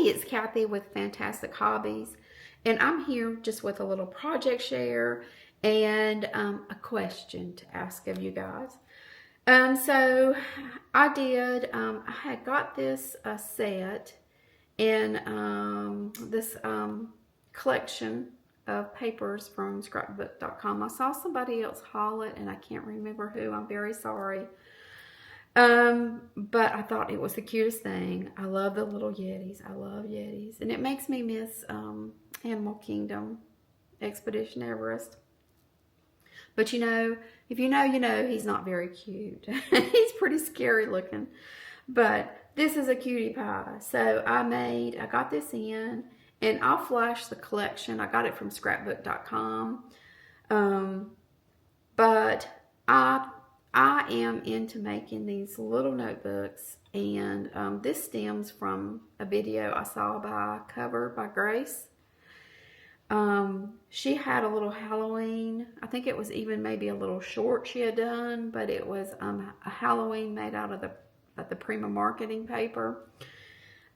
it's Kathy with Fantastic Hobbies, and I'm here just with a little project share and a question to ask of you guys. So I had got this set in this collection of papers from scrapbook.com. I saw somebody else haul it, and I can't remember who. I'm very sorry. But I thought it was the cutest thing. I love the little Yetis. I love Yetis. And it makes me miss Animal Kingdom, Expedition Everest. But you know, if you know, you know, he's not very cute. He's pretty scary looking. But this is a cutie pie. So I got this in, and I'll flash the collection. I got it from scrapbook.com. But I am into making these little notebooks, and this stems from a video I saw by Cover by Grace. She had a little Halloween, I think it was even maybe a little short she had done, but it was a Halloween made out of the Prima marketing paper.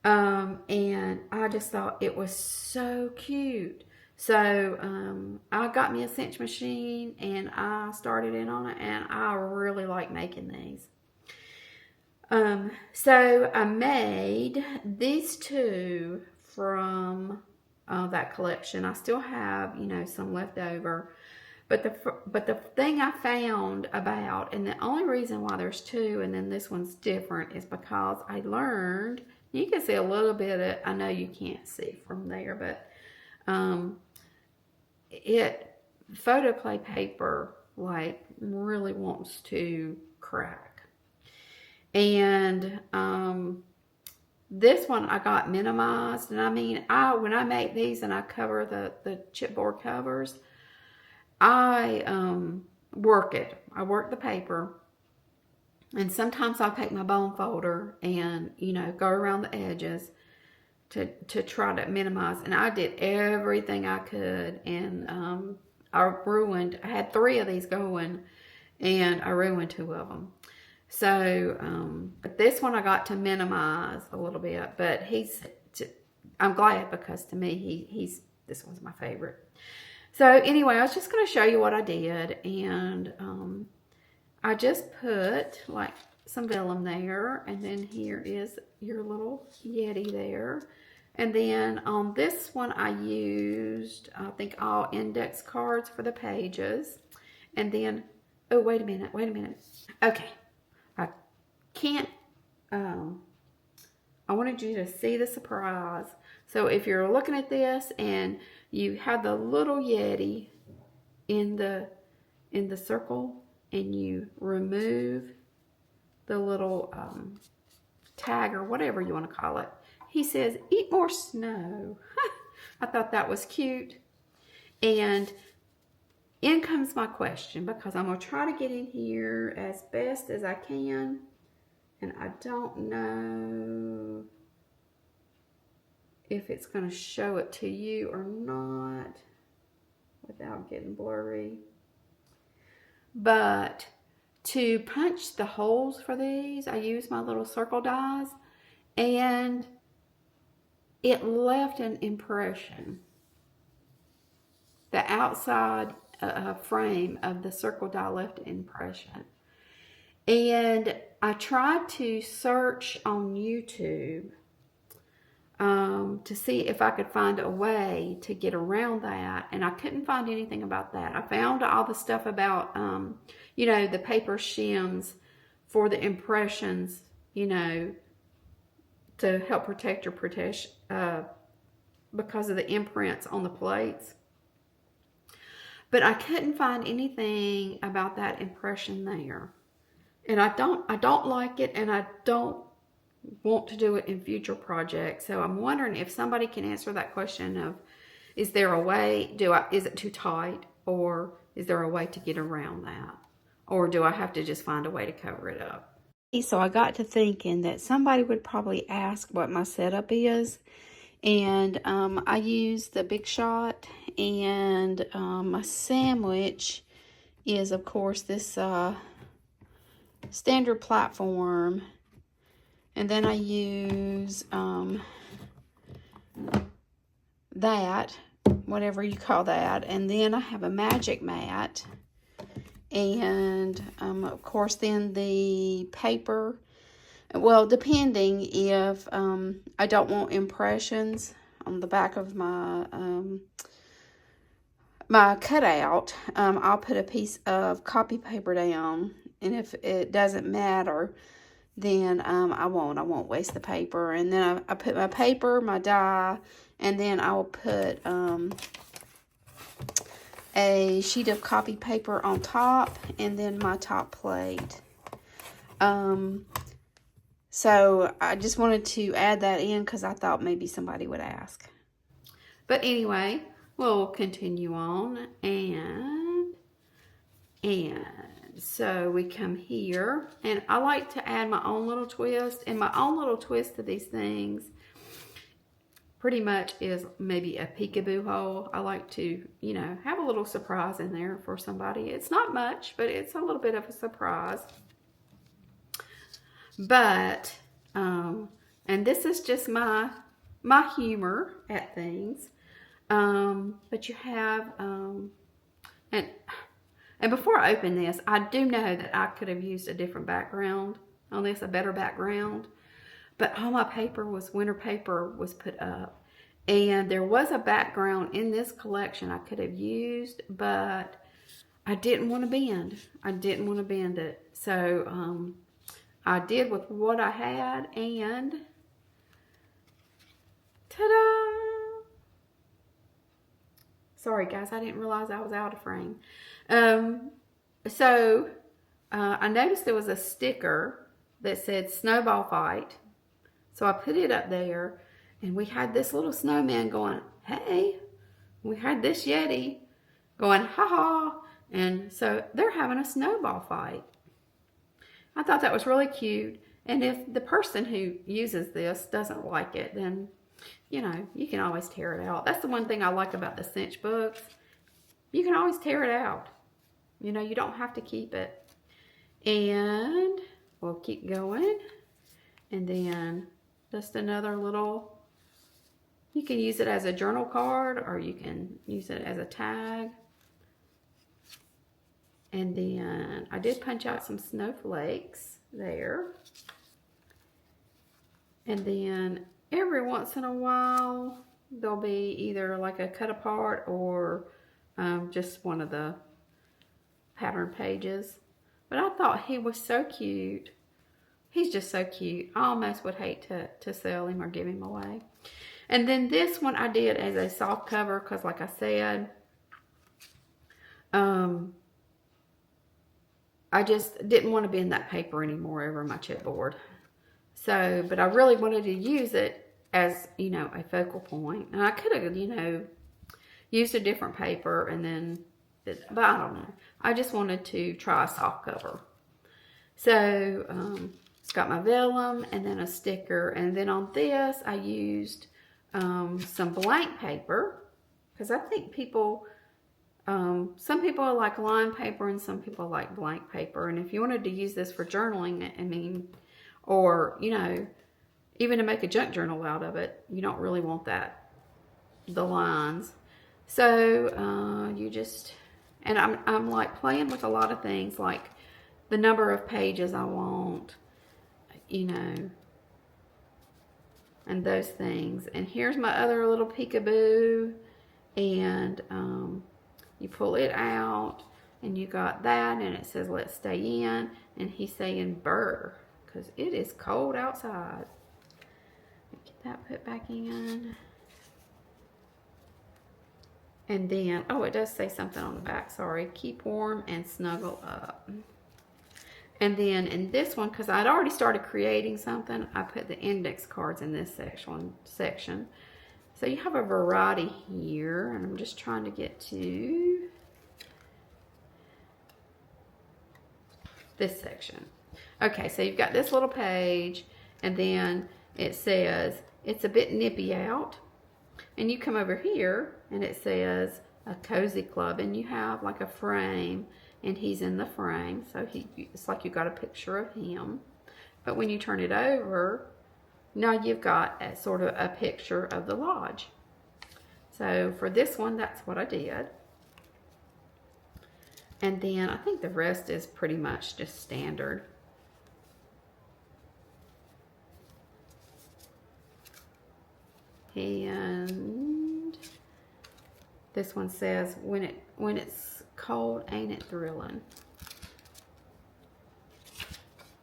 And I just thought it was so cute. So I got me a cinch machine, and I started in on it, and I really like making these. So I made these two from that collection. I still have, you know, some left over. But the thing I found about, and the only reason why there's two and then this one's different, is because I learned, you can see a little bit of, I know you can't see from there, but photoplay paper like really wants to crack. And this one I got minimized, and I mean, when I make these and I cover the chipboard covers, I work it. I work the paper, and sometimes I'll take my bone folder and, you know, go around the edges to try to minimize. And I did everything I could, and I had 3 of these going, and I ruined 2 of them. So, but this one I got to minimize a little bit, but I'm glad, because to me, this one's my favorite. So anyway, I was just going to show you what I did, and I just put like some vellum there, and then here is your little Yeti there. And then on this one I used, I think, all index cards for the pages. And then, oh, wait a minute. Okay, I can't, I wanted you to see the surprise. So if you're looking at this and you have the little Yeti in the circle, and you remove the little tag, or whatever you want to call it, he says, "Eat more snow." I thought that was cute. And in comes my question, because I'm going to try to get in here as best as I can. And I don't know if it's going to show it to you or not without getting blurry. But to punch the holes for these, I used my little circle dies, and it left an impression. The outside frame of the circle die left an impression. And I tried to search on YouTube to see if I could find a way to get around that, and I couldn't find anything about that. I found all the stuff about, you know, the paper shims for the impressions, you know, to help protect your because of the imprints on the plates. But I couldn't find anything about that impression there. And I don't like it, and I don't want to do it in future projects. So I'm wondering if somebody can answer that question of, is there a way, is it too tight, or is there a way to get around that? Or do I have to just find a way to cover it up? So I got to thinking that somebody would probably ask what my setup is. And I use the Big Shot, and my sandwich is, of course, this standard platform. And then I use that, whatever you call that. And then I have a magic mat. And, of course, then the paper. Well, depending if I don't want impressions on the back of my my cutout, I'll put a piece of copy paper down. And if it doesn't matter, then I won't waste the paper. And then I put my paper, my die, and then I will put a sheet of copy paper on top, and then my top plate. So I just wanted to add that in because I thought maybe somebody would ask. But anyway, we'll continue on, and so we come here, and I like to add my own little twist, and my own little twist to these things pretty much is maybe a peekaboo hole. I like to, you know, have a little surprise in there for somebody. It's not much, but it's a little bit of a surprise. But, and this is just my humor at things. But you have, and before I open this, I do know that I could have used a different background on this, a better background. But all my paper was, winter paper was put up. And there was a background in this collection I could have used, but I didn't want to bend. I didn't want to bend it. So, I did with what I had, and ta-da! Sorry guys, I didn't realize I was out of frame. I noticed there was a sticker that said Snowball Fight. So I put it up there, and we had this little snowman going, hey. We had this Yeti going, ha ha. And so they're having a snowball fight. I thought that was really cute. And if the person who uses this doesn't like it, then, you know, you can always tear it out. That's the one thing I like about the cinch books. You can always tear it out. You know, you don't have to keep it. And we'll keep going. And then just another little, you can use it as a journal card, or you can use it as a tag. And then I did punch out some snowflakes there. And then every once in a while, there'll be either like a cut apart or just one of the pattern pages. But I thought he was so cute. He's just so cute. I almost would hate to sell him or give him away. And then this one I did as a soft cover because, like I said, I just didn't want to bend that paper anymore over my chipboard. So, but I really wanted to use it as, you know, a focal point. And I could have, you know, used a different paper and then, but I don't know. I just wanted to try a soft cover. So, it's got my vellum and then a sticker. And then on this, I used some blank paper because I think people... some people like line paper and some people like blank paper. And if you wanted to use this for journaling, I mean, or, you know, even to make a junk journal out of it, you don't really want that, the lines. So, you just, and I'm like playing with a lot of things, like the number of pages I want, you know, and those things. And here's my other little peekaboo, and, you pull it out, and you got that, and it says, let's stay in, and he's saying burr, because it is cold outside. Get that put back in. And then, oh, it does say something on the back, sorry. Keep warm and snuggle up. And then in this one, because I'd already started creating something, I put the index cards in this section. So you have a variety here, and I'm just trying to get to this section. Okay, so you've got this little page, and then it says, it's a bit nippy out. And you come over here, and it says a cozy club, and you have like a frame, and he's in the frame. So it's like you got a picture of him. But when you turn it over, now you've got a sort of a picture of the lodge. So for this one, that's what I did. And then I think the rest is pretty much just standard. And this one says, when it's cold, ain't it thrilling?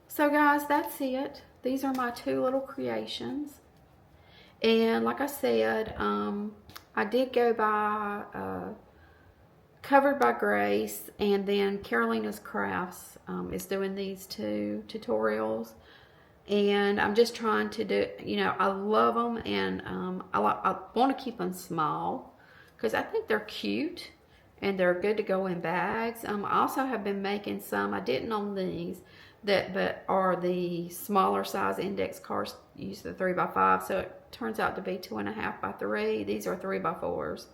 So guys, that's it. These are my 2 little creations. And like I said, I did go by Covered by Grace, and then Carolina's Crafts is doing these 2 tutorials. And I'm just trying to do, you know, I love them, and I want to keep them small because I think they're cute and they're good to go in bags. I also have been making some, I didn't on these, but are the smaller size index cards, use the 3x5, so it turns out to be 2.5x3. These are 3x4s.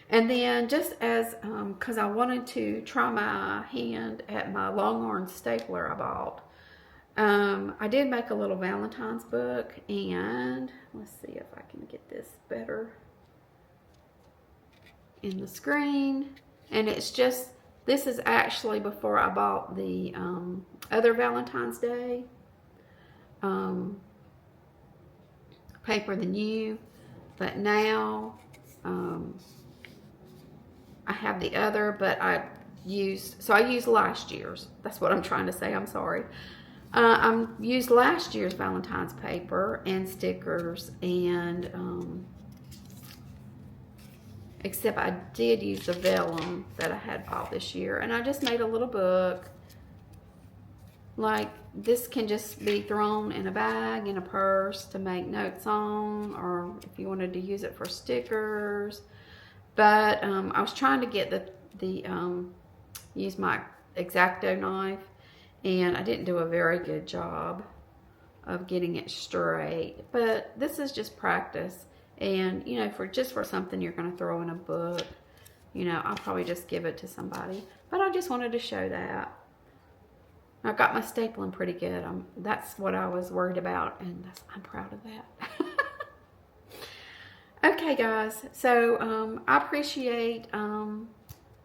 And then just as, because I wanted to try my hand at my Longhorn stapler I bought, I did make a little Valentine's book, and let's see if I can get this better in the screen. And it's just, this is actually before I bought the other Valentine's Day paper than you, but now I have the other, but I used last year's. That's what I'm trying to say, I'm sorry. I used last year's Valentine's paper and stickers, and except I did use the vellum that I had bought this year, and I just made a little book. Like, this can just be thrown in a bag, in a purse to make notes on, or if you wanted to use it for stickers. But I was trying to get use my X-Acto knife, and I didn't do a very good job of getting it straight. But this is just practice, and you know, for something you're going to throw in a book, you know, I'll probably just give it to somebody. But I just wanted to show that I got my stapling pretty good. That's what I was worried about, and I'm proud of that. Okay, guys, so I appreciate,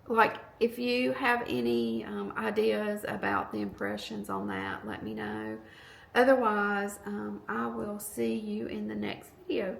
like, if you have any ideas about the impressions on that, let me know. Otherwise, I will see you in the next video.